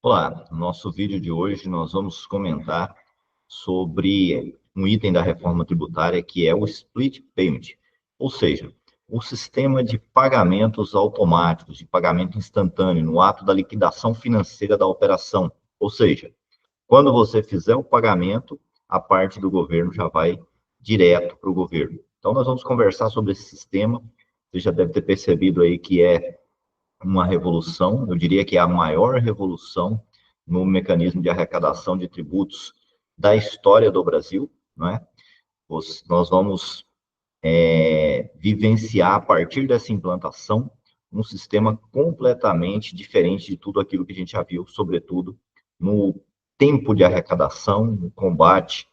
Olá, no nosso vídeo de hoje nós vamos comentar sobre um item da reforma tributária que é o split payment, ou seja, o sistema de pagamentos automáticos, de pagamento instantâneo no ato da liquidação financeira da operação. Ou seja, quando você fizer o pagamento, a parte do governo já vai direto para o governo. Então nós vamos conversar sobre esse sistema. Você já deve ter percebido aí que é uma revolução, eu diria que é a maior revolução no mecanismo de arrecadação de tributos da história do Brasil, não é? Nós vamos vivenciar, a partir dessa implantação, um sistema completamente diferente de tudo aquilo que a gente já viu, sobretudo no tempo de arrecadação, no combate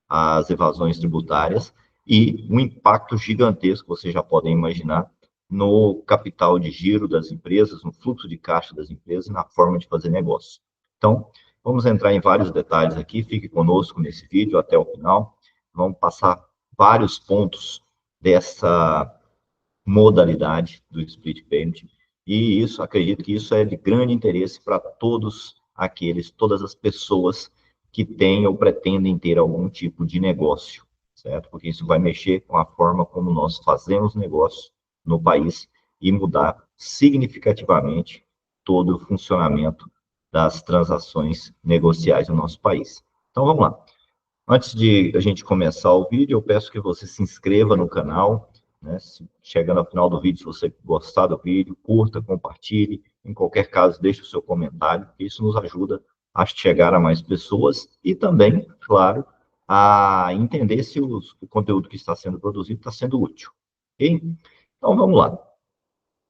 às evasões tributárias e um impacto gigantesco, vocês já podem imaginar, no capital de giro das empresas, no fluxo de caixa das empresas, na forma de fazer negócio. Então, vamos entrar em vários detalhes aqui, fique conosco nesse vídeo até o final, vamos passar vários pontos dessa modalidade do split payment, e isso, acredito que isso é de grande interesse para todas as pessoas que têm ou pretendem ter algum tipo de negócio, certo? Porque isso vai mexer com a forma como nós fazemos negócio no país e mudar significativamente todo o funcionamento das transações negociais no nosso país. Então, vamos lá. Antes de a gente começar o vídeo, eu peço que você se inscreva no canal, né? Chegando ao final do vídeo, se você gostar do vídeo, curta, compartilhe. Em qualquer caso, deixe o seu comentário, porque isso nos ajuda a chegar a mais pessoas e também, claro, a entender se o conteúdo que está sendo produzido está sendo útil. Ok? Então, vamos lá.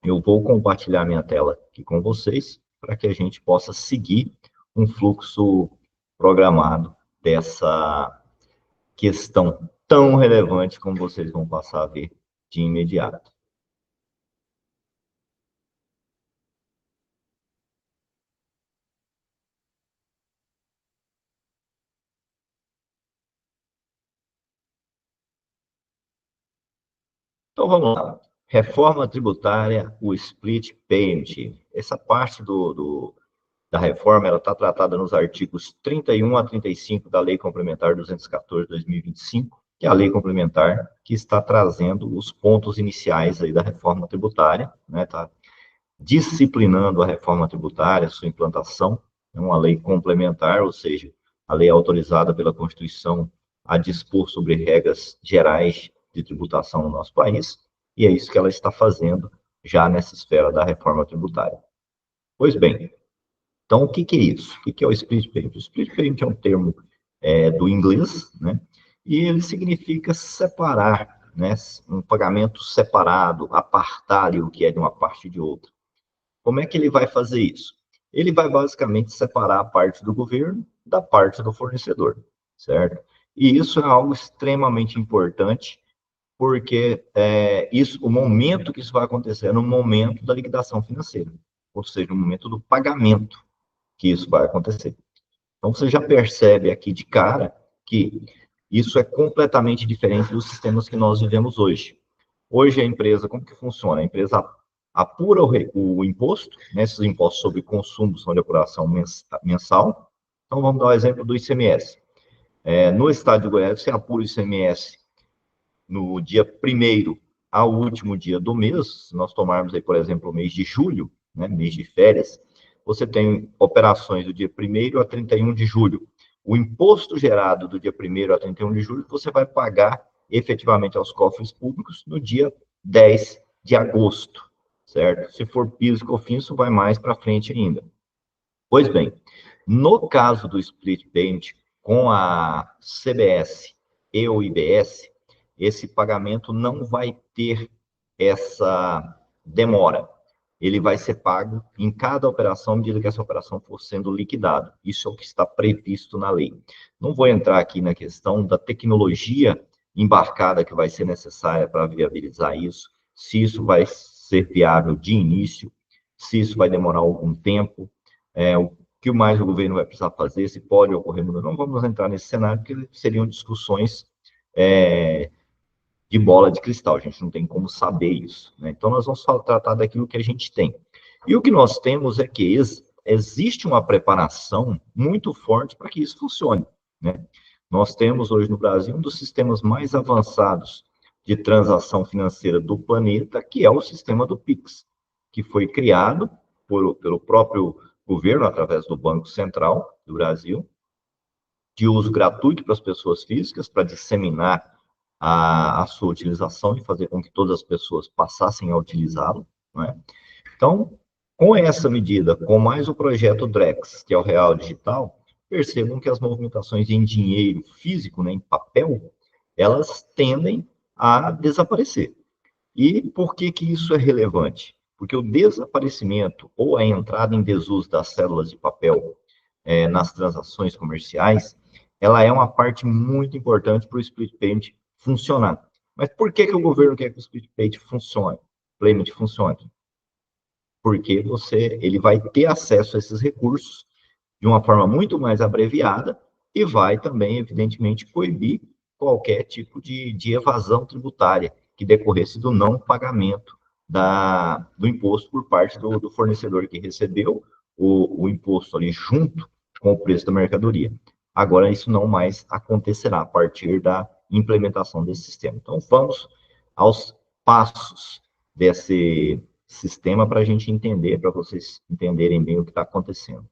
Eu vou compartilhar minha tela aqui com vocês para que a gente possa seguir um fluxo programado dessa questão tão relevante como vocês vão passar a ver de imediato. Então vamos lá. Reforma tributária, o split payment. Essa parte da reforma ela está tratada nos artigos 31 a 35 da Lei Complementar 214/2025, que é a lei complementar que está trazendo os pontos iniciais aí da reforma tributária, né? Está disciplinando a reforma tributária, sua implantação, é uma lei complementar, ou seja, a lei é autorizada pela Constituição a dispor sobre regras gerais de tributação no nosso país, e é isso que ela está fazendo já nessa esfera da reforma tributária. Pois bem, então o que, que é isso? O que, que é o split payment? O split payment é um termo do inglês, né? E ele significa separar, né? Um pagamento separado, apartar o que é de uma parte de outra. Como é que ele vai fazer isso? Ele vai basicamente separar a parte do governo da parte do fornecedor, certo? E isso é algo extremamente importante, porque o momento que isso vai acontecer é no momento da liquidação financeira, ou seja, no momento do pagamento que isso vai acontecer. Então, você já percebe aqui de cara que isso é completamente diferente dos sistemas que nós vivemos hoje. Hoje a empresa, como que funciona? A empresa apura o imposto, né? Esses impostos sobre consumo são de apuração mensal. Então, vamos dar o exemplo do ICMS. No estado de Goiás, você apura o ICMS no dia 1º ao último dia do mês. Se nós tomarmos aí, por exemplo, o mês de julho, né? Mês de férias, você tem operações do dia 1º a 31 de julho. O imposto gerado do dia 1º a 31 de julho, você vai pagar efetivamente aos cofres públicos no dia 10 de agosto, certo? Se for PIS e COFINS, isso vai mais para frente ainda. Pois bem, no caso do split payment com a CBS e o IBS, esse pagamento não vai ter essa demora. Ele vai ser pago em cada operação, à medida que essa operação for sendo liquidada. Isso é o que está previsto na lei. Não vou entrar aqui na questão da tecnologia embarcada que vai ser necessária para viabilizar isso, se isso vai ser viável de início, se isso vai demorar algum tempo, o que mais o governo vai precisar fazer, se pode ocorrer mudança. Não vamos entrar nesse cenário, porque seriam discussões de bola de cristal, a gente não tem como saber isso, né? Então, nós vamos tratar daquilo que a gente tem. E o que nós temos é que existe uma preparação muito forte para que isso funcione, né? Nós temos hoje no Brasil um dos sistemas mais avançados de transação financeira do planeta, que é o sistema do Pix, que foi criado pelo próprio governo, através do Banco Central do Brasil, de uso gratuito para as pessoas físicas, para disseminar a sua utilização e fazer com que todas as pessoas passassem a utilizá-lo, não é? Então, com essa medida, com mais o projeto Drex, que é o Real Digital, percebam que as movimentações em dinheiro físico, né, em papel, elas tendem a desaparecer. E por que que isso é relevante? Porque o desaparecimento ou a entrada em desuso das cédulas de papel nas transações comerciais, ela é uma parte muito importante para o split payment funcionar. Mas por que que o governo quer que o split payment funcione? Porque ele vai ter acesso a esses recursos de uma forma muito mais abreviada e vai também, evidentemente, coibir qualquer tipo de evasão tributária que decorresse do não pagamento do imposto por parte do fornecedor que recebeu o imposto ali junto com o preço da mercadoria. Agora, isso não mais acontecerá a partir da implementação desse sistema. Então, vamos aos passos desse sistema para a gente entender, para vocês entenderem bem o que está acontecendo.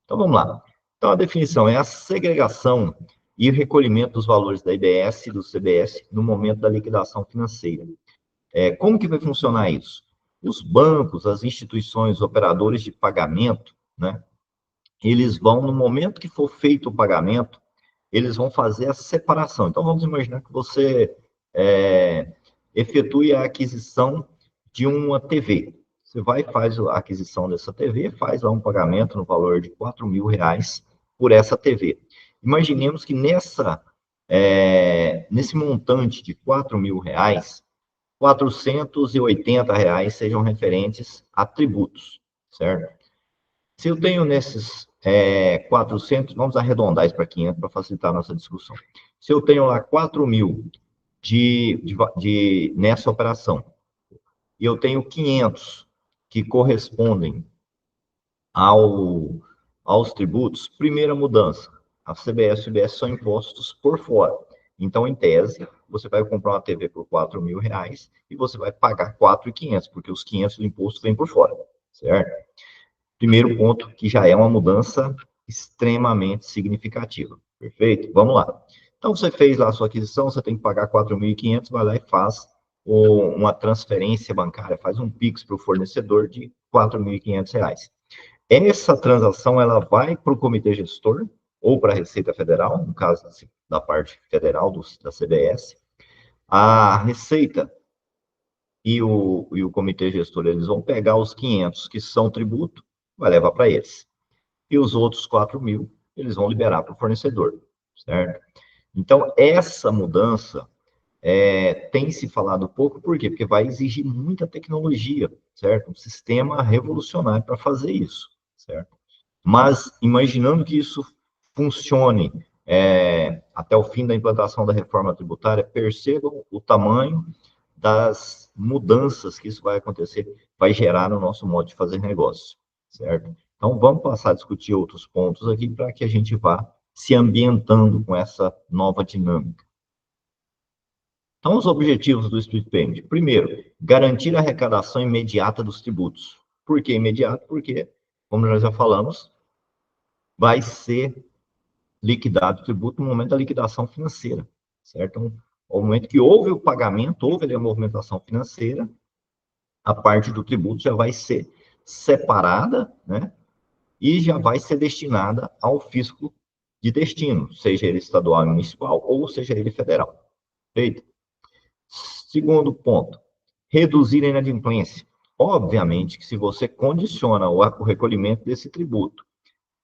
Então, vamos lá. Então, a definição é a segregação e o recolhimento dos valores da IBS e do CBS no momento da liquidação financeira. Como que vai funcionar isso? Os bancos, as instituições, operadores de pagamento, né, eles vão, no momento que for feito o pagamento, eles vão fazer a separação. Então, vamos imaginar que você efetue a aquisição de uma TV. Você vai e faz a aquisição dessa TV, faz lá um pagamento no valor de R$ 4.000 por essa TV. Imaginemos que nesse montante de R$ 4.000, R$ 480 sejam referentes a tributos, certo? Se eu tenho nesses 400, vamos arredondar isso para 500 para facilitar a nossa discussão. Se eu tenho lá 4.000 nessa operação, e eu tenho 500 que correspondem aos tributos, primeira mudança, a CBS e o IBS são impostos por fora. Então, em tese, você vai comprar uma TV por R$ 4.000 e você vai pagar 4.500, porque os 500 do imposto vêm por fora, certo? Primeiro ponto, que já é uma mudança extremamente significativa. Perfeito? Vamos lá. Então, você fez lá a sua aquisição, você tem que pagar 4.500, vai lá e faz uma transferência bancária, faz um Pix para o fornecedor de R$ 4.500. Essa transação, ela vai para o comitê gestor, ou para a Receita Federal, no caso da parte federal da CBS. A Receita e o comitê gestor, eles vão pegar os 500 que são tributo, vai levar para eles. E os outros 4.000, eles vão liberar para o fornecedor, certo? Então, essa mudança tem se falado pouco, por quê? Porque vai exigir muita tecnologia, certo? Um sistema revolucionário para fazer isso, certo? Mas, imaginando que isso funcione até o fim da implantação da reforma tributária, percebam o tamanho das mudanças que isso vai acontecer, vai gerar no nosso modo de fazer negócio, certo? Então, vamos passar a discutir outros pontos aqui para que a gente vá se ambientando com essa nova dinâmica. Então, os objetivos do Split Payment. Primeiro, garantir a arrecadação imediata dos tributos. Por que imediato? Porque, como nós já falamos, vai ser liquidado o tributo no momento da liquidação financeira, certo? Então, no momento que houve o pagamento, houve a movimentação financeira, a parte do tributo já vai ser separada, né? E já vai ser destinada ao fisco de destino, seja ele estadual e municipal ou seja ele federal. Feito? Segundo ponto, reduzir a inadimplência. Obviamente que se você condiciona o recolhimento desse tributo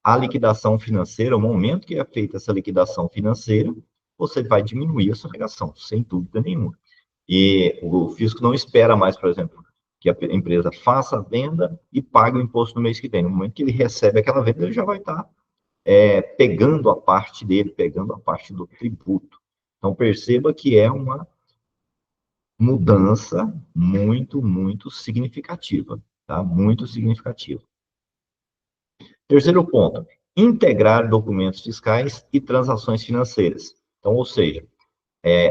à liquidação financeira, o momento que é feita essa liquidação financeira, você vai diminuir a sonegação, sem dúvida nenhuma. E o fisco não espera mais, por exemplo, que a empresa faça a venda e pague o imposto no mês que vem. No momento que ele recebe aquela venda, ele já vai estar pegando a parte dele, pegando a parte do tributo. Então, perceba que é uma mudança muito, muito significativa, tá? Muito significativa. Terceiro ponto, integrar documentos fiscais e transações financeiras. Então, ou seja,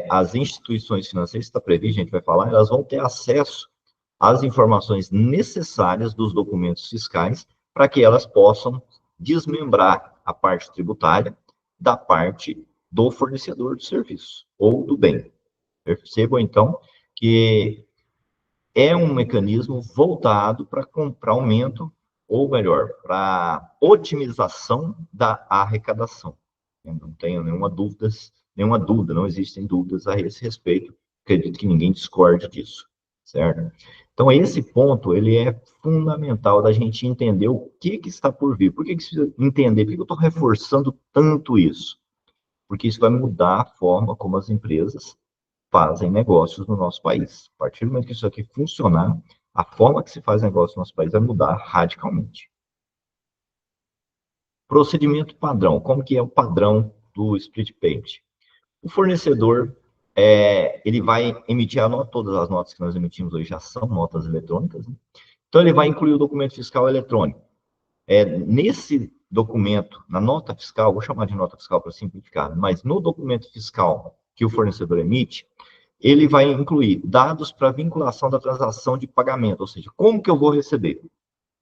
as instituições financeiras, está previsto, a gente vai falar, elas vão ter acesso às informações necessárias dos documentos fiscais para que elas possam desmembrar a parte tributária da parte do fornecedor do serviço ou do bem. Percebam, então, que é um mecanismo voltado para aumento, ou melhor, para otimização da arrecadação. Eu não tenho nenhuma dúvida, não existem dúvidas a esse respeito. Acredito que ninguém discorde disso, certo? Então, esse ponto, ele é fundamental da gente entender o que está por vir. Por que precisa entender? Por que eu estou reforçando tanto isso? Porque isso vai mudar a forma como as empresas fazem negócios no nosso país. A partir do momento que isso aqui funcionar, a forma que se faz negócio no nosso país vai mudar radicalmente. Procedimento padrão. Como que é o padrão do split payment? O fornecedor, ele vai emitir a nota, todas as notas que nós emitimos hoje já são notas eletrônicas, né? Então, ele vai incluir o documento fiscal eletrônico. Nesse documento, na nota fiscal, vou chamar de nota fiscal para simplificar, mas no documento fiscal que o fornecedor emite, ele vai incluir dados para vinculação da transação de pagamento, ou seja, como que eu vou receber?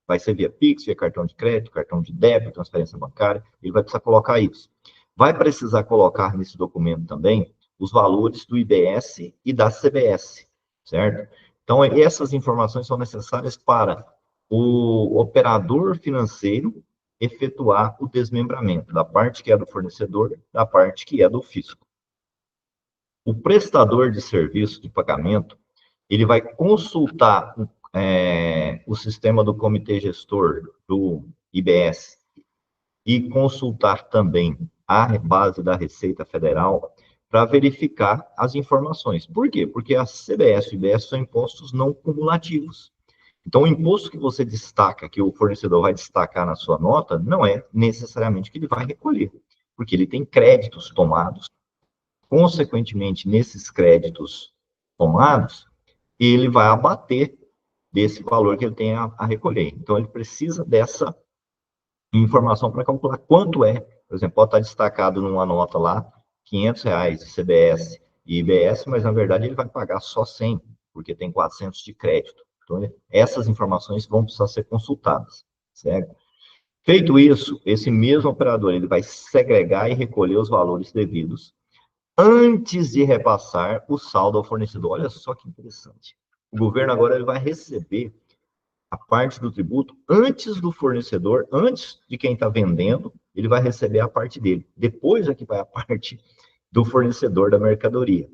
Vai ser via Pix, via cartão de crédito, cartão de débito, transferência bancária, ele vai precisar colocar isso. Vai precisar colocar nesse documento também os valores do IBS e da CBS, certo? Então, essas informações são necessárias para o operador financeiro efetuar o desmembramento da parte que é do fornecedor, da parte que é do fisco. O prestador de serviço de pagamento, ele vai consultar o sistema do comitê gestor do IBS e consultar também a base da Receita Federal para verificar as informações. Por quê? Porque a CBS e o IBS são impostos não cumulativos. Então, o imposto que você destaca, que o fornecedor vai destacar na sua nota, não é necessariamente que ele vai recolher, porque ele tem créditos tomados. Consequentemente, nesses créditos tomados, ele vai abater desse valor que ele tem a recolher. Então, ele precisa dessa informação para calcular quanto é. Por exemplo, pode estar destacado numa nota lá, R$ 500 de CBS e IBS, mas na verdade ele vai pagar só 100, porque tem 400 de crédito. Então, essas informações vão precisar ser consultadas, certo? Feito isso, esse mesmo operador ele vai segregar e recolher os valores devidos antes de repassar o saldo ao fornecedor. Olha só que interessante. O governo agora ele vai receber a parte do tributo antes do fornecedor, antes de quem está vendendo, ele vai receber a parte dele. Depois é que vai a parte do fornecedor da mercadoria,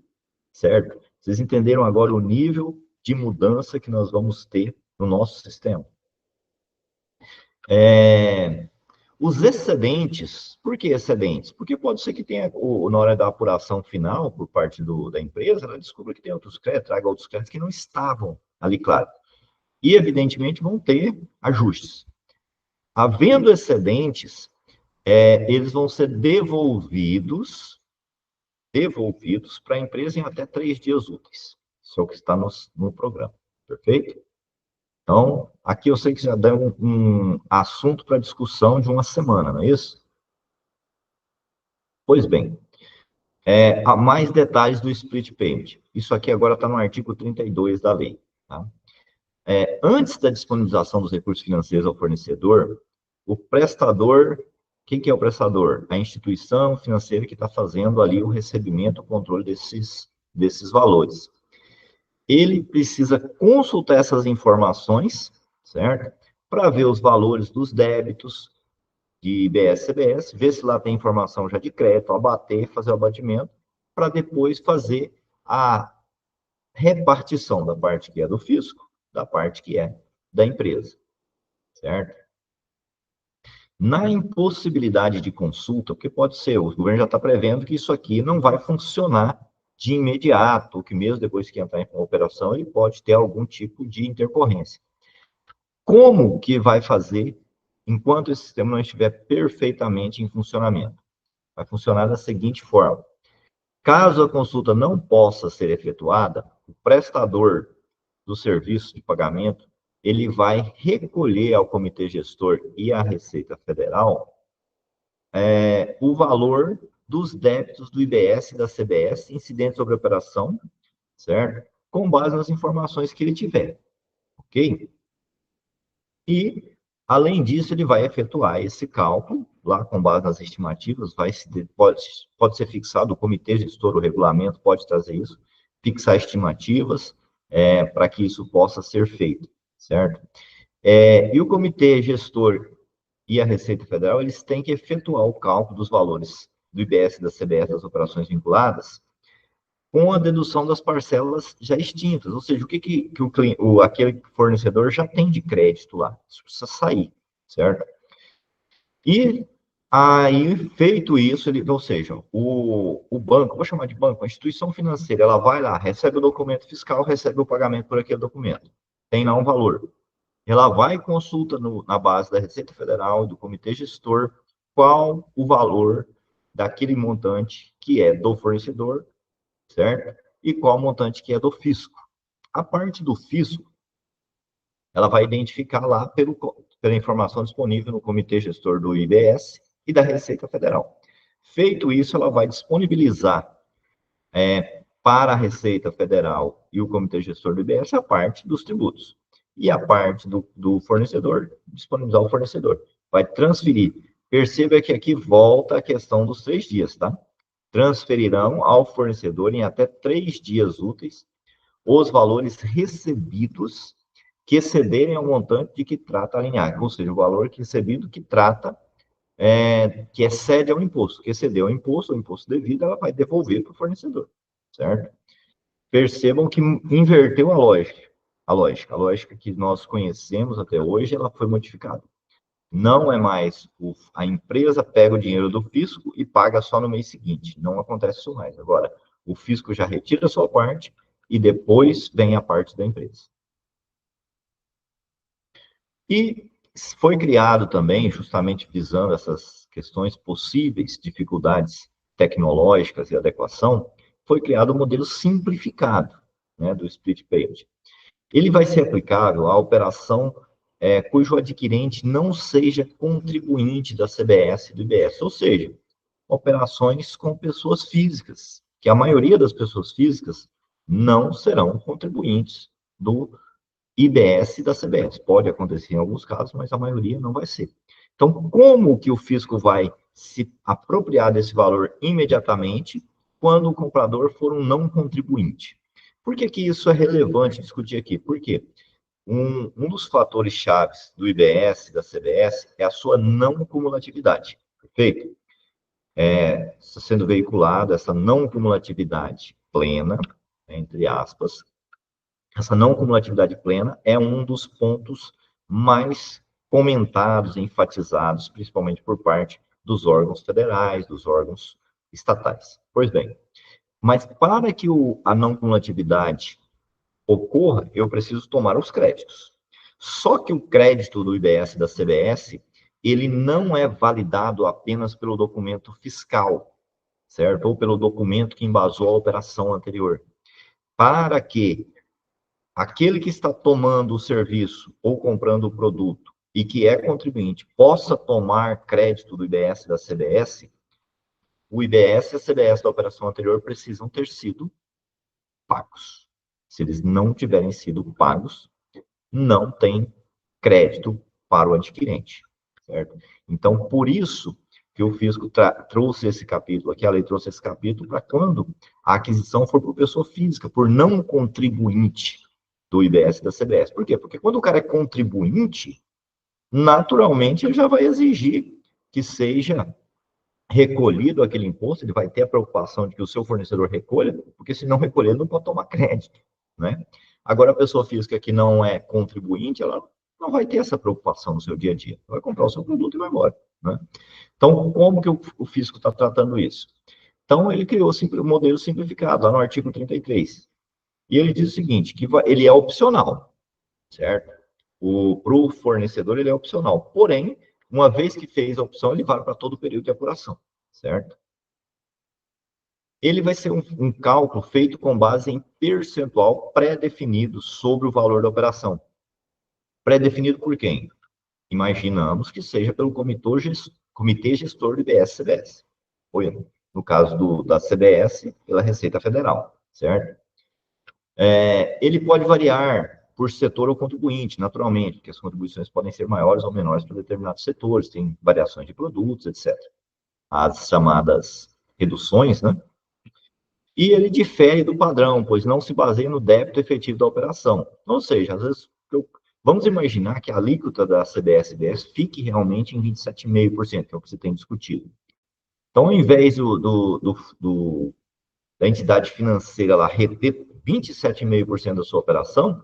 certo? Vocês entenderam agora o nível de mudança que nós vamos ter no nosso sistema? Os excedentes, por que excedentes? Porque pode ser que tenha, na hora da apuração final, por parte da empresa, ela descubra que tem outros créditos, traga outros créditos que não estavam ali, claro. E, evidentemente, vão ter ajustes. Havendo excedentes, eles vão ser devolvidos para a empresa em até 3 dias úteis. Isso é o que está no programa, perfeito? Então, aqui eu sei que já deu um assunto para discussão de uma semana, não é isso? Pois bem, há mais detalhes do split payment. Isso aqui agora está no artigo 32 da lei. Tá? Antes da disponibilização dos recursos financeiros ao fornecedor, o prestador, quem que é o prestador? A instituição financeira que está fazendo ali o recebimento, o controle desses valores. Ele precisa consultar essas informações, certo? Para ver os valores dos débitos de IBS, CBS, ver se lá tem informação já de crédito, abater, fazer o abatimento, para depois fazer a repartição da parte que é do fisco, da parte que é da empresa, certo? Na impossibilidade de consulta, o que pode ser? O governo já está prevendo que isso aqui não vai funcionar de imediato, que mesmo depois que entrar em operação, ele pode ter algum tipo de intercorrência. Como que vai fazer enquanto esse sistema não estiver perfeitamente em funcionamento? Vai funcionar da seguinte forma. Caso a consulta não possa ser efetuada, o prestador do serviço de pagamento, ele vai recolher ao Comitê Gestor e à Receita Federal o valor dos débitos do IBS e da CBS incidentes sobre a operação, certo? Com base nas informações que ele tiver, ok? E, além disso, ele vai efetuar esse cálculo, lá com base nas estimativas, pode ser fixado, o comitê gestor, o regulamento pode trazer isso, fixar estimativas para que isso possa ser feito, certo? E o comitê gestor e a Receita Federal, eles têm que efetuar o cálculo dos valores do IBS e da CBS das operações vinculadas, com a dedução das parcelas já extintas, ou seja, o que aquele fornecedor já tem de crédito lá, isso precisa sair, certo? E aí, feito isso, ou seja, o banco, vou chamar de banco, a instituição financeira, ela vai lá, recebe o documento fiscal, recebe o pagamento por aquele documento, tem lá um valor. Ela vai e consulta na base da Receita Federal e do Comitê Gestor qual o valor daquele montante que é do fornecedor, certo? E qual montante que é do fisco. A parte do fisco, ela vai identificar lá pela informação disponível no Comitê Gestor do IBS e da Receita Federal. Feito isso, ela vai disponibilizar para a Receita Federal e o Comitê Gestor do IBS a parte dos tributos. E a parte do fornecedor, disponibilizar ao fornecedor. Vai transferir. Perceba que aqui volta a questão dos 3 dias, tá? Transferirão ao fornecedor em até 3 dias úteis os valores recebidos que excederem ao montante de que trata a linhagem, ou seja, o valor recebido que trata, que excede ao imposto, que excedeu ao imposto, o imposto devido, ela vai devolver para o fornecedor, certo? Percebam que inverteu a lógica. A lógica que nós conhecemos até hoje, ela foi modificada. Não é mais a empresa pega o dinheiro do fisco e paga só no mês seguinte. Não acontece isso mais. Agora, o fisco já retira a sua parte e depois vem a parte da empresa. E foi criado também, justamente visando essas questões possíveis, dificuldades tecnológicas e adequação, foi criado um modelo simplificado, né, do split payment. Ele vai ser aplicável à operação cujo adquirente não seja contribuinte da CBS e do IBS, ou seja, operações com pessoas físicas, que a maioria das pessoas físicas não serão contribuintes do IBS e da CBS. Pode acontecer em alguns casos, mas a maioria não vai ser. Então, como que o fisco vai se apropriar desse valor imediatamente quando o comprador for um não contribuinte? Por que que isso é relevante discutir aqui? Por quê? Um dos fatores chaves do IBS e da CBS é a sua não cumulatividade, perfeito? Está sendo veiculada essa não cumulatividade plena, entre aspas. Essa não cumulatividade plena é um dos pontos mais comentados, enfatizados, principalmente por parte dos órgãos federais, dos órgãos estatais. Pois bem, mas para que a não cumulatividade ocorra, eu preciso tomar os créditos. Só que o crédito do IBS e da CBS, ele não é validado apenas pelo documento fiscal, certo? Ou pelo documento que embasou a operação anterior. Para que aquele que está tomando o serviço ou comprando o produto e que é contribuinte possa tomar crédito do IBS e da CBS, o IBS e a CBS da operação anterior precisam ter sido pagos. Se eles não tiverem sido pagos, não tem crédito para o adquirente, certo? Então, por isso que o fisco trouxe esse capítulo aqui, a lei trouxe esse capítulo para quando a aquisição for por pessoa física, por não contribuinte do IBS e da CBS. Por quê? Porque quando o cara é contribuinte, naturalmente ele já vai exigir que seja recolhido aquele imposto, ele vai ter a preocupação de que o seu fornecedor recolha, porque se não recolher, ele não pode tomar crédito, né? Agora, a pessoa física que não é contribuinte, ela não vai ter essa preocupação no seu dia a dia. Vai comprar o seu produto e vai embora, né? Então, como que o fisco está tratando isso? Então, ele criou o modelo simplificado, lá no artigo 33. E ele diz o seguinte, que ele é opcional, certo? Para o fornecedor, ele é opcional. Porém, uma vez que fez a opção, ele vale para todo o período de apuração, certo? Ele vai ser um cálculo feito com base em percentual pré-definido sobre o valor da operação. Pré-definido por quem? Imaginamos que seja pelo Comitê Gestor do IBS-CBS. Foi, no caso da CBS, pela Receita Federal, certo? Ele pode variar por setor ou contribuinte, naturalmente, porque as contribuições podem ser maiores ou menores para determinados setores, tem variações de produtos, etc. As chamadas reduções, né? E ele difere do padrão, pois não se baseia no débito efetivo da operação. Ou seja, às vezes, vamos imaginar que a alíquota da CBS-BS fique realmente em 27,5%, que é o que você tem discutido. Então, ao invés da entidade financeira lá reter 27,5% da sua operação,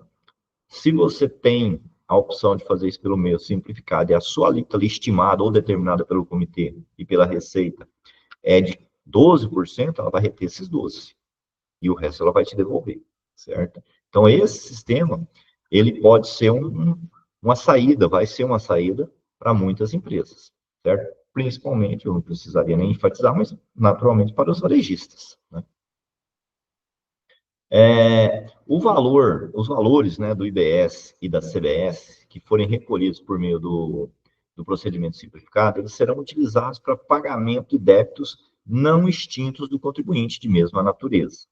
se você tem a opção de fazer isso pelo meio simplificado e a sua alíquota ali estimada ou determinada pelo comitê e pela Receita é de 12%, ela vai reter esses 12%. E o resto ela vai te devolver, certo? Então, esse sistema, ele pode ser uma saída, vai ser uma saída para muitas empresas, certo? Principalmente, eu não precisaria nem enfatizar, mas naturalmente para os varejistas, né? Os valores, né, do IBS e da CBS, que forem recolhidos por meio do procedimento simplificado, eles serão utilizados para pagamento de débitos não extintos do contribuinte de mesma natureza.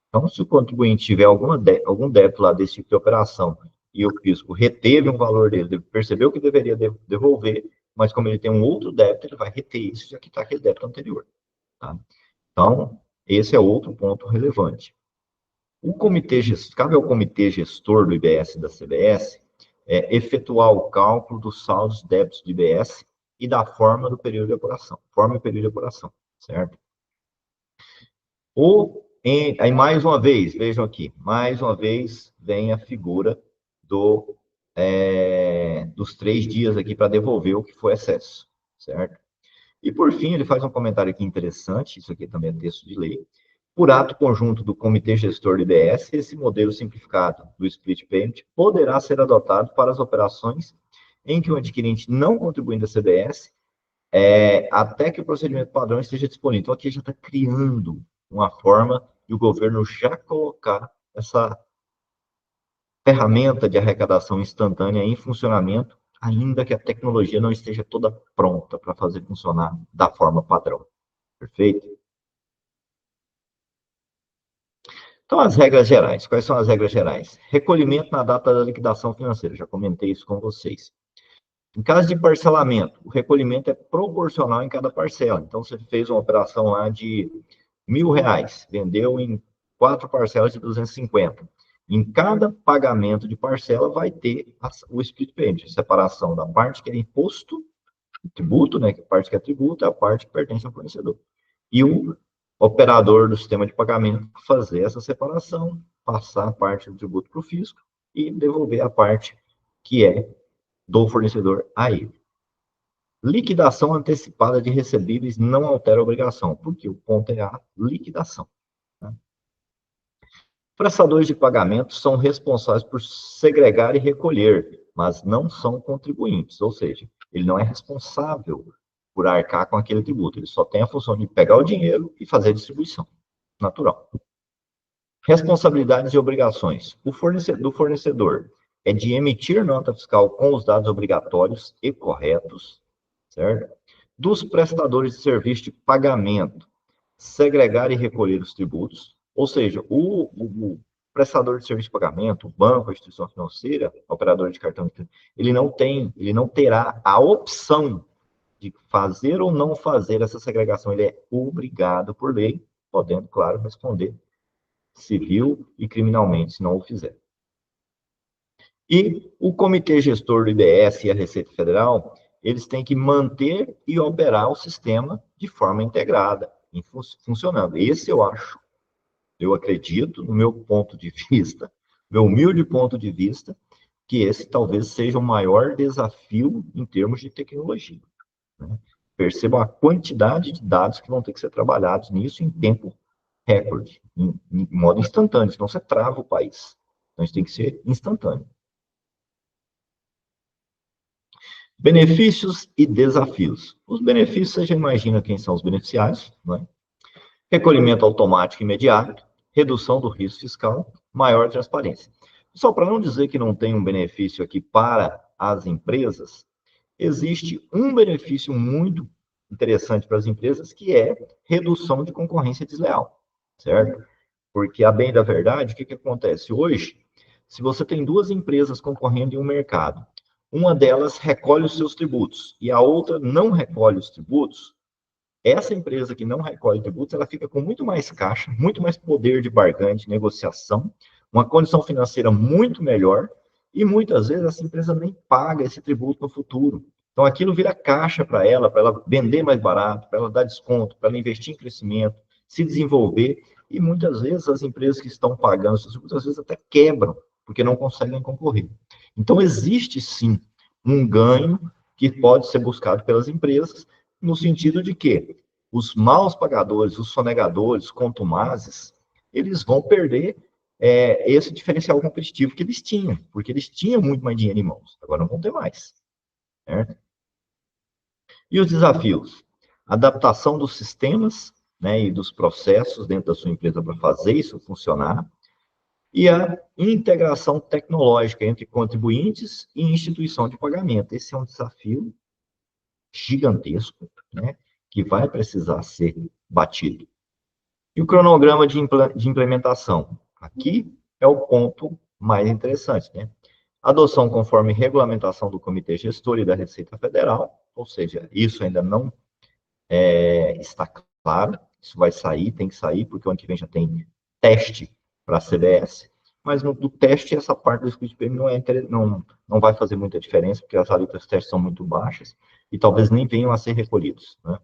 Então, se o contribuinte tiver algum débito lá desse tipo de operação e o fisco reteve um valor dele, percebeu que deveria devolver, mas como ele tem um outro débito, ele vai reter isso e já quitar aquele débito anterior. Tá? Então, esse é outro ponto relevante. Cabe ao comitê gestor do IBS e da CBS efetuar o cálculo dos saldos débitos do IBS e da forma do período de apuração, certo? Aí, mais uma vez, vejam aqui, mais uma vez vem a figura dos 3 dias aqui para devolver o que foi excesso, certo? E, por fim, ele faz um comentário aqui interessante, isso aqui também é texto de lei. Por ato conjunto do Comitê Gestor do IBS, esse modelo simplificado do split payment poderá ser adotado para as operações em que o adquirente não contribuindo à CBS, até que o procedimento padrão esteja disponível. Então, aqui já está criando uma forma de o governo já colocar essa ferramenta de arrecadação instantânea em funcionamento, ainda que a tecnologia não esteja toda pronta para fazer funcionar da forma padrão. Perfeito? Então, as regras gerais. Quais são as regras gerais? Recolhimento na data da liquidação financeira. Já comentei isso com vocês. Em caso de parcelamento, o recolhimento é proporcional em cada parcela. Então, você fez uma operação lá de R$ 1.000, vendeu em 4 parcelas de 250. Em cada pagamento de parcela vai ter o split payment, a separação da parte que é imposto, tributo, né, que a parte que é tributo, é a parte que pertence ao fornecedor. E o operador do sistema de pagamento fazer essa separação, passar a parte do tributo para o fisco e devolver a parte que é do fornecedor a ele. Liquidação antecipada de recebíveis não altera a obrigação, porque o ponto é a liquidação. Tá? Prestadores de pagamento são responsáveis por segregar e recolher, mas não são contribuintes, ou seja, ele não é responsável por arcar com aquele tributo, ele só tem a função de pegar o dinheiro e fazer a distribuição, natural. Responsabilidades e obrigações. Do fornecedor é de emitir nota fiscal com os dados obrigatórios e corretos, certo? Dos prestadores de serviço de pagamento, segregar e recolher os tributos, ou seja, o prestador de serviço de pagamento, o banco, a instituição financeira, operador de cartão de crédito, ele não terá a opção de fazer ou não fazer essa segregação, ele é obrigado por lei, podendo, claro, responder civil e criminalmente, se não o fizer. E o Comitê Gestor do IBS e a Receita Federal, eles têm que manter e operar o sistema de forma integrada, funcionando. Esse eu acredito, no meu ponto de vista, meu humilde ponto de vista, que esse talvez seja o maior desafio em termos de tecnologia. Né? Percebam a quantidade de dados que vão ter que ser trabalhados nisso em tempo recorde, em modo instantâneo, senão você trava o país. Então, isso tem que ser instantâneo. Benefícios e desafios. Os benefícios, você já imagina quem são os beneficiários, né? Recolhimento automático imediato, redução do risco fiscal, maior transparência. Só para não dizer que não tem um benefício aqui para as empresas, existe um benefício muito interessante para as empresas, que é redução de concorrência desleal, certo? Porque, a bem da verdade, o que acontece? Hoje, se você tem duas empresas concorrendo em um mercado, uma delas recolhe os seus tributos e a outra não recolhe os tributos, essa empresa que não recolhe tributos, ela fica com muito mais caixa, muito mais poder de barganha, de negociação, uma condição financeira muito melhor, e muitas vezes essa empresa nem paga esse tributo no futuro. Então, aquilo vira caixa para ela vender mais barato, para ela dar desconto, para ela investir em crescimento, se desenvolver, e muitas vezes as empresas que estão pagando esses tributos, às vezes até quebram, porque não conseguem concorrer. Então, existe sim um ganho que pode ser buscado pelas empresas, no sentido de que os maus pagadores, os sonegadores, contumazes, eles vão perder esse diferencial competitivo que eles tinham, porque eles tinham muito mais dinheiro em mãos, agora não vão ter mais. Certo? E os desafios? Adaptação dos sistemas, né, e dos processos dentro da sua empresa para fazer isso funcionar, e a integração tecnológica entre contribuintes e instituição de pagamento. Esse é um desafio gigantesco, né, que vai precisar ser batido. E o cronograma de implementação? Aqui é o ponto mais interessante, né? Adoção conforme regulamentação do Comitê Gestor e da Receita Federal, ou seja, isso ainda não está claro, isso vai sair, tem que sair, porque o ano que vem já tem teste para a CBS, mas no teste essa parte do split payment não vai fazer muita diferença, porque as alíquotas testes são muito baixas e talvez nem venham a ser recolhidos, né?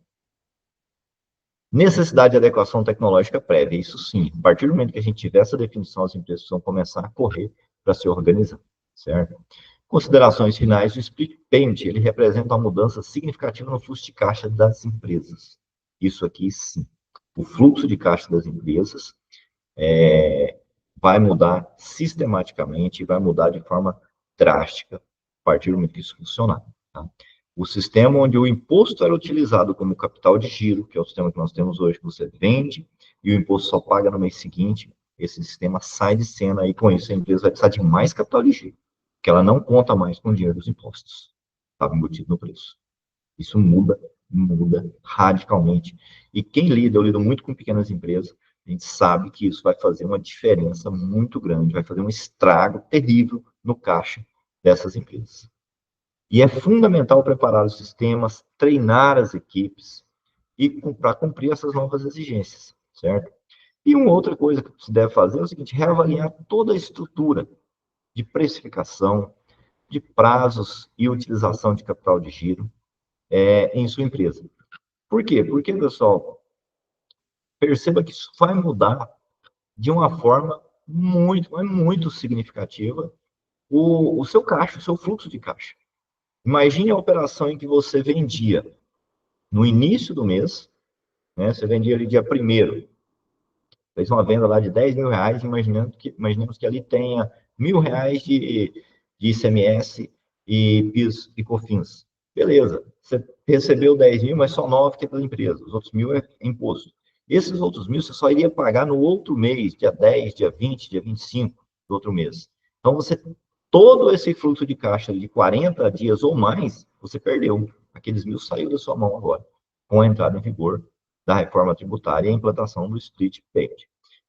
Necessidade de adequação tecnológica prévia, isso sim. A partir do momento que a gente tiver essa definição, as empresas vão começar a correr para se organizar, certo? Considerações finais, o split payment, ele representa uma mudança significativa no fluxo de caixa das empresas. Isso aqui, sim. O fluxo de caixa das empresas vai mudar sistematicamente, vai mudar de forma drástica a partir do momento que isso funcionar. Tá? O sistema onde o imposto era utilizado como capital de giro, que é o sistema que nós temos hoje, que você vende e o imposto só paga no mês seguinte, esse sistema sai de cena e com isso a empresa vai precisar de mais capital de giro, que ela não conta mais com o dinheiro dos impostos. Estava embutido no preço. Isso muda radicalmente. E quem lida, eu lido muito com pequenas empresas, a gente sabe que isso vai fazer uma diferença muito grande, vai fazer um estrago terrível no caixa dessas empresas. E é fundamental preparar os sistemas, treinar as equipes e para cumprir essas novas exigências, certo? E uma outra coisa que se deve fazer é o seguinte: reavaliar toda a estrutura de precificação, de prazos e utilização de capital de giro em sua empresa. Por quê? Porque, pessoal, perceba que isso vai mudar de uma forma muito significativa o seu caixa, o seu fluxo de caixa. Imagine a operação em que você vendia no início do mês, né, você vendia ali dia 1º, fez uma venda lá de 10 mil reais, imaginemos que ali tenha R$ 1.000 de ICMS e PIS e COFINS. Beleza, você recebeu 10 mil, mas só 9 que é pela empresa, os outros 1.000 é imposto. Esses outros 1.000 você só iria pagar no outro mês, dia 10, dia 20, dia 25 do outro mês. Então, todo esse fluxo de caixa de 40 dias ou mais, você perdeu. Aqueles 1.000 saiu da sua mão agora, com a entrada em vigor da reforma tributária e a implantação do split payment.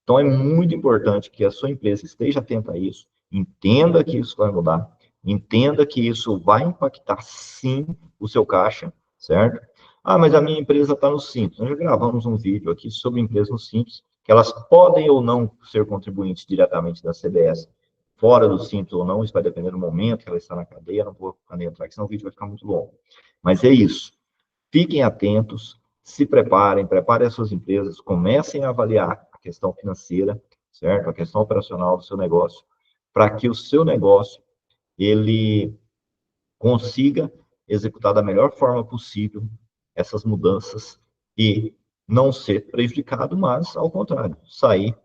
Então, é muito importante que a sua empresa esteja atenta a isso, entenda que isso vai mudar, entenda que isso vai impactar, sim, o seu caixa, certo? Ah, mas a minha empresa está no Simples. Nós já gravamos um vídeo aqui sobre empresas no Simples, que elas podem ou não ser contribuintes diretamente da CBS, fora do Simples ou não, isso vai depender do momento que ela está na cadeia, não vou adentrar aqui, senão o vídeo vai ficar muito longo. Mas é isso. Fiquem atentos, se preparem as suas empresas, comecem a avaliar a questão financeira, certo? A questão operacional do seu negócio, para que o seu negócio, ele consiga executar da melhor forma possível essas mudanças e não ser prejudicado, mas, ao contrário, sair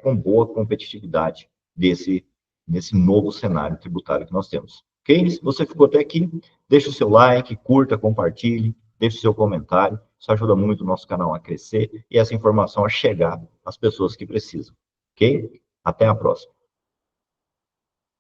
com boa competitividade desse novo cenário tributário que nós temos. Ok? Se você ficou até aqui, deixe o seu like, curta, compartilhe, deixe o seu comentário. Isso ajuda muito o nosso canal a crescer e essa informação a chegar às pessoas que precisam. Ok? Até a próxima.